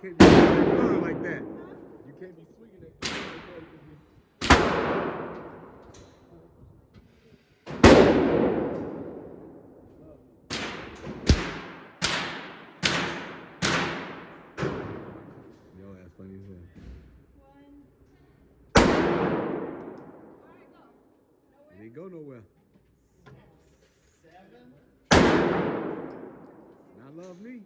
can't be swinging that gun like that. You can't be swinging that gun like that. Yo, that's funny as hell. It ain't go nowhere. 7. Not love me.